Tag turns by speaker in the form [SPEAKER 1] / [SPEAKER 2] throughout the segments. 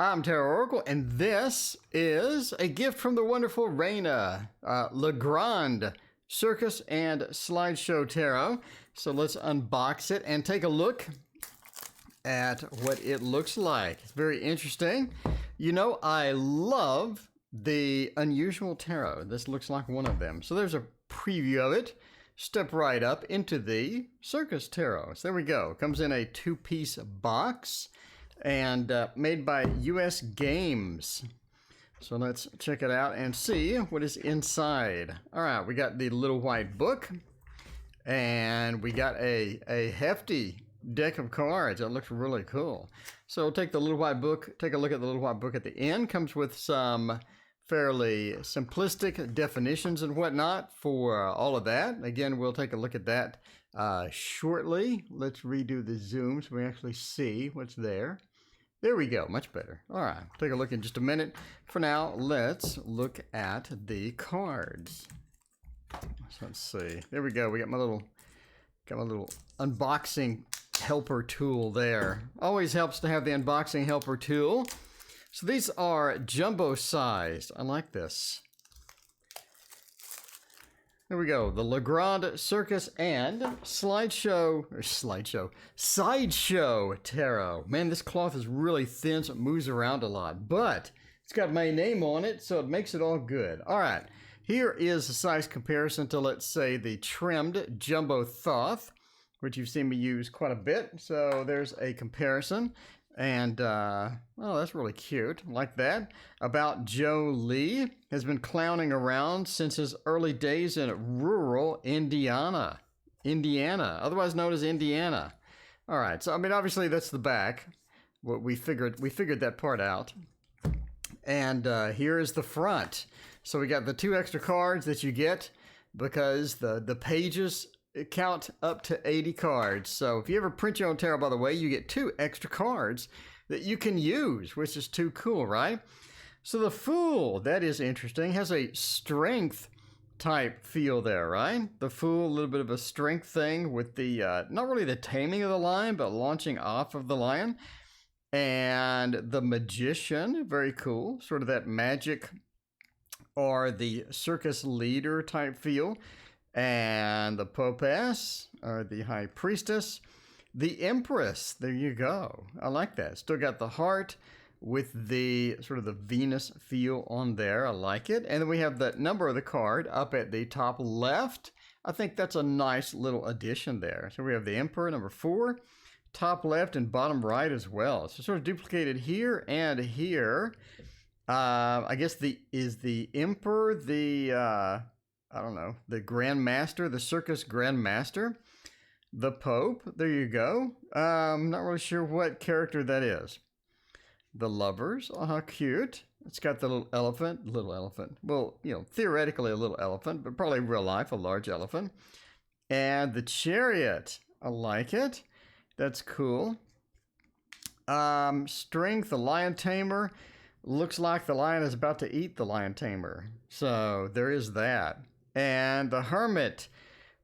[SPEAKER 1] I'm Tarot Oracle, and this is a gift from the wonderful Raina, LeGrande Circus and Slideshow Tarot. So let's unbox it and take a look at what it looks like. It's very interesting. You know, I love the unusual tarot. This looks like one of them. So there's a preview of it. Step right up into the Circus Tarot. So there we go. Comes in a two-piece box and made by US Games. So let's check it out and see what is inside. All right, we got the little white book, and we got a hefty deck of cards. That looks really cool. So take the little white book, take a look at the little white book at the end. Comes with some fairly simplistic definitions and whatnot for all of that. Again, we'll take a look at that shortly. Let's redo the zoom so we actually see what's there. There we go, much better. All right, take a look in just a minute. For now, let's look at the cards. So let's see. There we go. We got my little unboxing helper tool there. Always helps to have the unboxing helper tool. So these are jumbo sized. I like this. There we go. The LeGrande Circus and Sideshow Tarot. Man, this cloth is really thin, so it moves around a lot. But it's got my name on it, so it makes it all good. All right. Here is a size comparison to, let's say, the trimmed Jumbo Thoth, which you've seen me use quite a bit. So there's a comparison. And, oh, that's really cute. Like that. About Joe Lee has been clowning around since his early days in rural Indiana, otherwise known as Indiana. All right. So, I mean, obviously that's the back. What we figured that part out. And here is the front. So we got the 2 extra cards that you get because the pages count up to 80 cards. So if you ever print your own tarot, by the way, you get 2 extra cards that you can use, which is too cool, right? So the Fool, that is interesting, has a strength type feel there, right? The Fool, a little bit of a strength thing with the, not really the taming of the lion, but launching off of the lion. And the Magician, very cool, sort of that magic or the circus leader type feel. And the Popess, or the High Priestess. The Empress, there you go. I like that. Still got the heart with the sort of the Venus feel on there. I like it. And then we have the number of the card up at the top left. I think that's a nice little addition there. So we have the Emperor, number 4, top left and bottom right as well. So sort of duplicated here and here. I guess is the Emperor the... I don't know, the Grand Master, the Circus Grand Master, the Pope, there you go. I'm not really sure what character that is. The Lovers, oh, how cute. It's got the little elephant. Well, you know, theoretically a little elephant, but probably in real life a large elephant. And the Chariot, I like it. That's cool. Strength, the Lion Tamer. Looks like the lion is about to eat the Lion Tamer. So there is that. And the Hermit,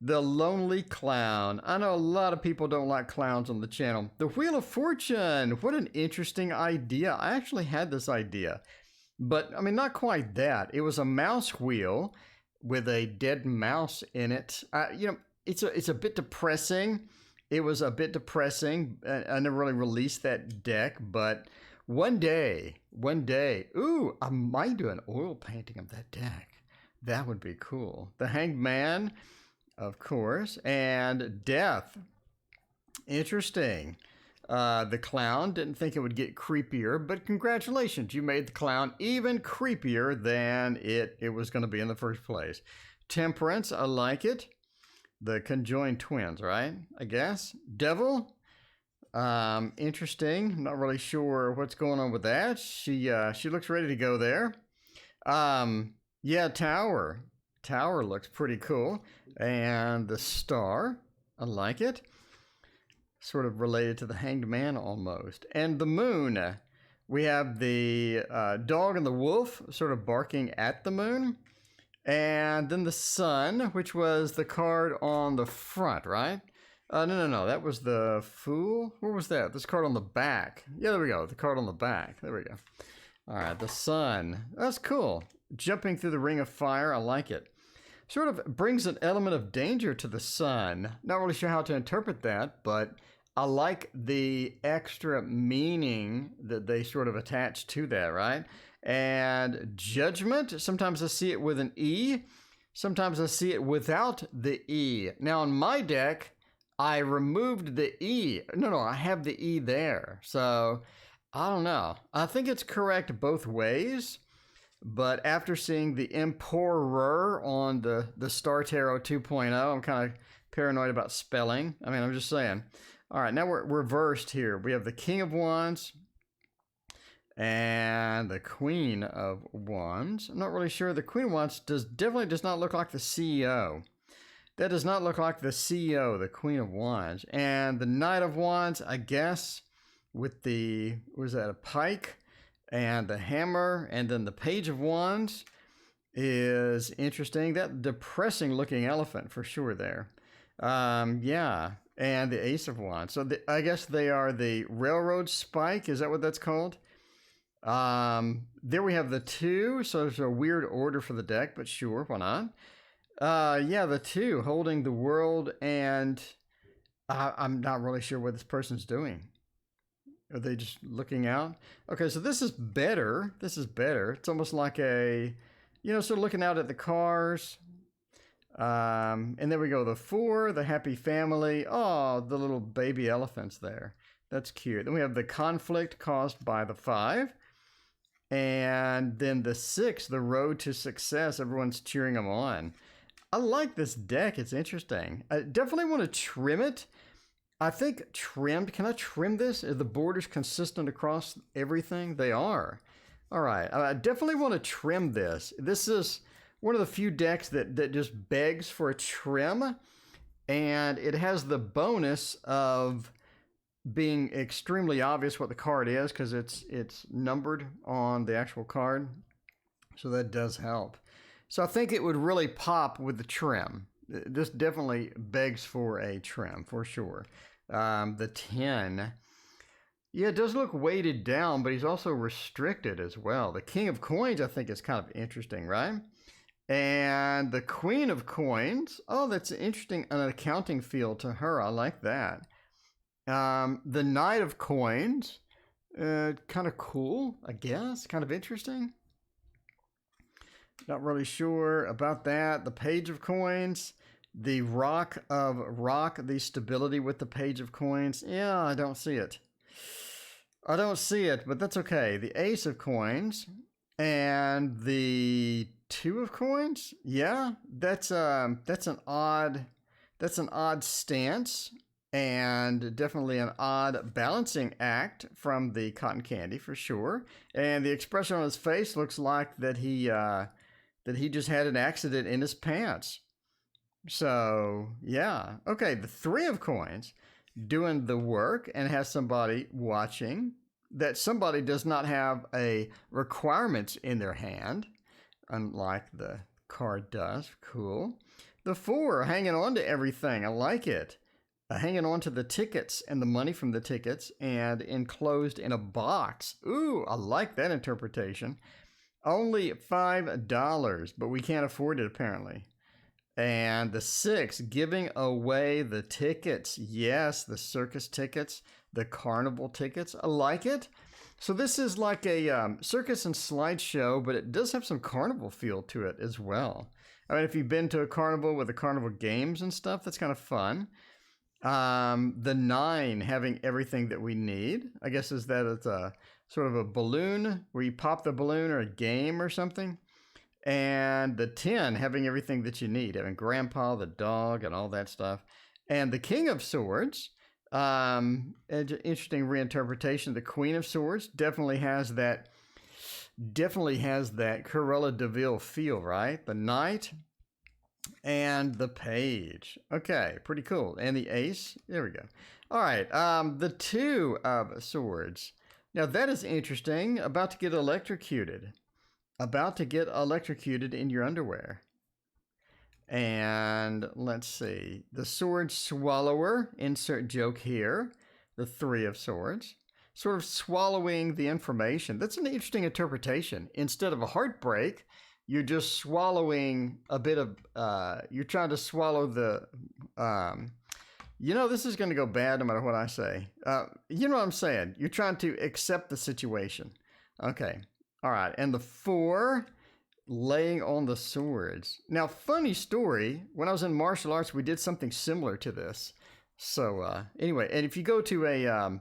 [SPEAKER 1] the Lonely Clown. I know a lot of people don't like clowns on the channel. The Wheel of Fortune, what an interesting idea. I actually had this idea, but I mean, not quite that. It was a mouse wheel with a dead mouse in it. You know, it's a bit depressing. It was a bit depressing. I never really released that deck, but one day, ooh, I might do an oil painting of that deck. That would be cool. The Hanged Man, of course, and Death. Interesting. The Clown, didn't think it would get creepier, but congratulations, you made the Clown even creepier than it was going to be in the first place. Temperance, I like it. The Conjoined Twins, right? I guess. Devil, interesting. Not really sure what's going on with that. She looks ready to go there. Yeah, Tower. Tower looks pretty cool. And the Star, I like it. Sort of related to the Hanged Man almost. And the Moon. We have the dog and the wolf sort of barking at the moon. And then the Sun, which was the card on the front, right? No. That was the Fool. Where was that? This card on the back. Yeah, there we go. The card on the back. There we go. All right, the Sun. That's cool. Jumping through the ring of fire. I like it. Sort of brings an element of danger to the Sun. Not really sure how to interpret that, but I like the extra meaning that they sort of attach to that, right? And Judgment. Sometimes I see it with an E. Sometimes I see it without the E. Now, on my deck, I removed the E. No, I have the E there. So, I don't know. I think it's correct both ways. But after seeing the Emperor on the Star Tarot 2.0, I'm kind of paranoid about spelling. I mean, I'm just saying. All right, now we're reversed here. We have the King of Wands and the Queen of Wands. I'm not really sure. The Queen of Wands definitely does not look like the CEO. That does not look like the CEO, the Queen of Wands. And the Knight of Wands, I guess, with the, was that a pike and the hammer, and then the Page of Wands is interesting. That depressing looking elephant for sure there. Yeah, and the Ace of Wands. So I guess they are the railroad spike. Is that what that's called? There we have the 2. So there's a weird order for the deck, but sure, why not? Yeah, the 2 holding the world, and I'm not really sure what this person's doing. Are they just looking out? Okay, so this is better. This is better. It's almost like a, sort of looking out at the cars. And there we go. The 4, the happy family. Oh, the little baby elephants there. That's cute. Then we have the conflict caused by the 5. And then the 6, the road to success. Everyone's cheering them on. I like this deck. It's interesting. I definitely want to trim it. I think trimmed. Can I trim this? Are the borders consistent across everything? They are. All right. I definitely want to trim this. This is one of the few decks that just begs for a trim. And it has the bonus of being extremely obvious what the card is because it's numbered on the actual card. So that does help. So I think it would really pop with the trim. This definitely begs for a trim, for sure. The 10. Yeah, it does look weighted down, but he's also restricted as well. The King of Coins, I think, is kind of interesting, right? And the Queen of Coins. Oh, that's interesting. An accounting feel to her. I like that. The Knight of Coins. Kind of cool, I guess. Kind of interesting. Not really sure about that. The Page of Coins. The Rock of Rock. The stability with the Page of Coins. Yeah, I don't see it. I don't see it, but that's okay. The Ace of Coins. And the 2 of Coins. Yeah, that's an odd stance. And definitely an odd balancing act from the cotton candy for sure. And the expression on his face looks like that he just had an accident in his pants. So, yeah. Okay, the 3 of Coins doing the work and has somebody watching. That somebody does not have a requirements in their hand, unlike the card does. Cool. The 4 hanging on to everything. I like it. Hanging on to the tickets and the money from the tickets and enclosed in a box. Ooh, I like that interpretation. Only $5, but we can't afford it apparently. And the 6, giving away the tickets. Yes, the circus tickets, the carnival tickets. I like it. So this is like a circus and slideshow, but it does have some carnival feel to it as well. I mean, if you've been to a carnival with the carnival games and stuff, that's kind of fun. The 9 having everything that we need. I guess is that it's a sort of a balloon where you pop the balloon or a game or something. And the 10 having everything that you need, having Grandpa, the dog, and all that stuff. And the King of Swords, interesting reinterpretation. The Queen of Swords definitely has that Cruella de Vil feel, right? The Knight and the Page. Okay, pretty cool. And the Ace. There we go. All right. The 2 of Swords. Now that is interesting. About to get electrocuted. About to get electrocuted in your underwear. And let's see, the sword swallower, insert joke here, the Three of Swords, sort of swallowing the information. That's an interesting interpretation. Instead of a heartbreak, you're just swallowing a bit of, you're trying to swallow the, you know, this is going to go bad no matter what I say. You know what I'm saying? You're trying to accept the situation. Okay. All right. And the 4, laying on the swords. Now, funny story, when I was in martial arts, we did something similar to this. So anyway, and if you go to a,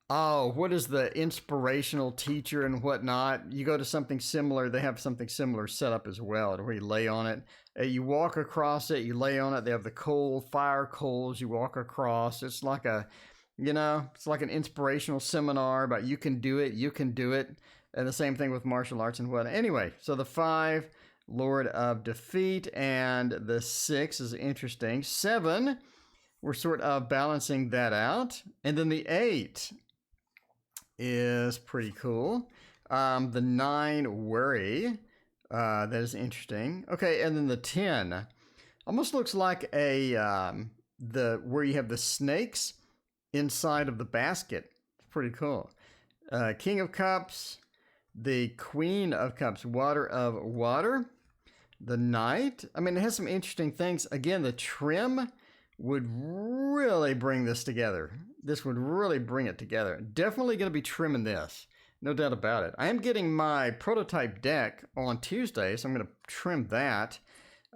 [SPEAKER 1] what is the inspirational teacher and whatnot, you go to something similar, they have something similar set up as well, where you lay on it. You walk across it, you lay on it, they have the fire coals, you walk across. It's like a, you know, it's like an inspirational seminar about you can do it, you can do it. And the same thing with martial arts and what. Anyway, so the 5, Lord of Defeat, and the 6 is interesting. 7, we're sort of balancing that out. And then the 8 is pretty cool. The 9, Worry, that is interesting. Okay, and then the 10 almost looks like a where you have the snakes inside of the basket. It's pretty cool. King of Cups. The Queen of Cups, Water of Water. The Knight. I mean, it has some interesting things. Again, the trim would really bring this together. This would really bring it together. Definitely going to be trimming this. No doubt about it. I am getting my prototype deck on Tuesday, so I'm going to trim that.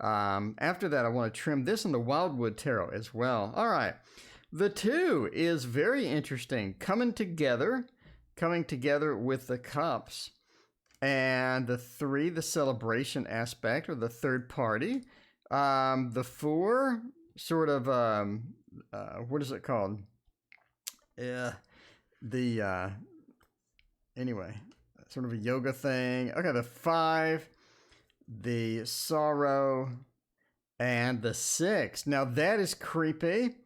[SPEAKER 1] After that, I want to trim this in the Wildwood Tarot as well. All right. The 2 is very interesting. Coming together with the cups. And the 3, the celebration aspect, or the third party. The 4, sort of, what is it called? Anyway, sort of a yoga thing. Okay, the 5, the sorrow, and the 6. Now that is creepy.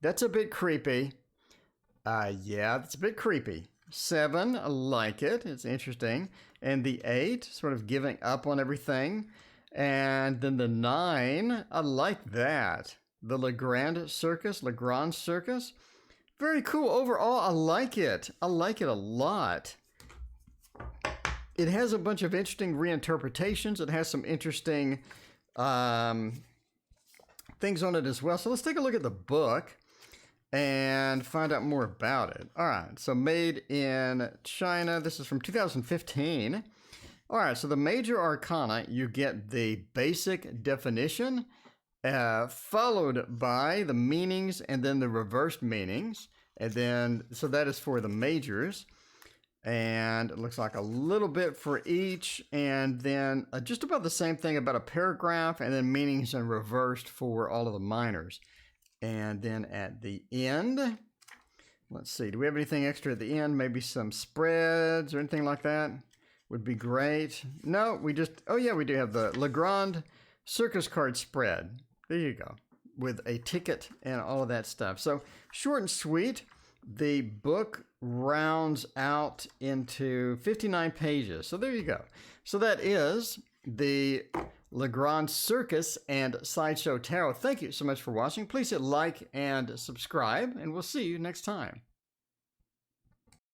[SPEAKER 1] That's a bit creepy. Yeah, that's a bit creepy. 7, I like it. It's interesting. And the 8, sort of giving up on everything. And then the 9, I like that. The LeGrande Circus. Very cool. Overall, I like it. I like it a lot. It has a bunch of interesting reinterpretations. It has some interesting things on it as well. So let's take a look at the book and find out more about it. All right, so made in China. This is from 2015. All right, so the major arcana, you get the basic definition, followed by the meanings and then the reversed meanings. And then, so that is for the majors. And it looks like a little bit for each. And then just about the same thing about a paragraph, and then meanings and reversed for all of the minors. And then at the end, let's see, do we have anything extra at the end? Maybe some spreads or anything like that would be great. No, we just, oh yeah, we do have the LeGrande Circus card spread. There you go, with a ticket and all of that stuff. So short and sweet. The book rounds out into 59 pages. So there you go. So that is the LeGrande Circus and Sideshow Tarot. Thank you so much for watching. Please hit like and subscribe, and we'll see you next time.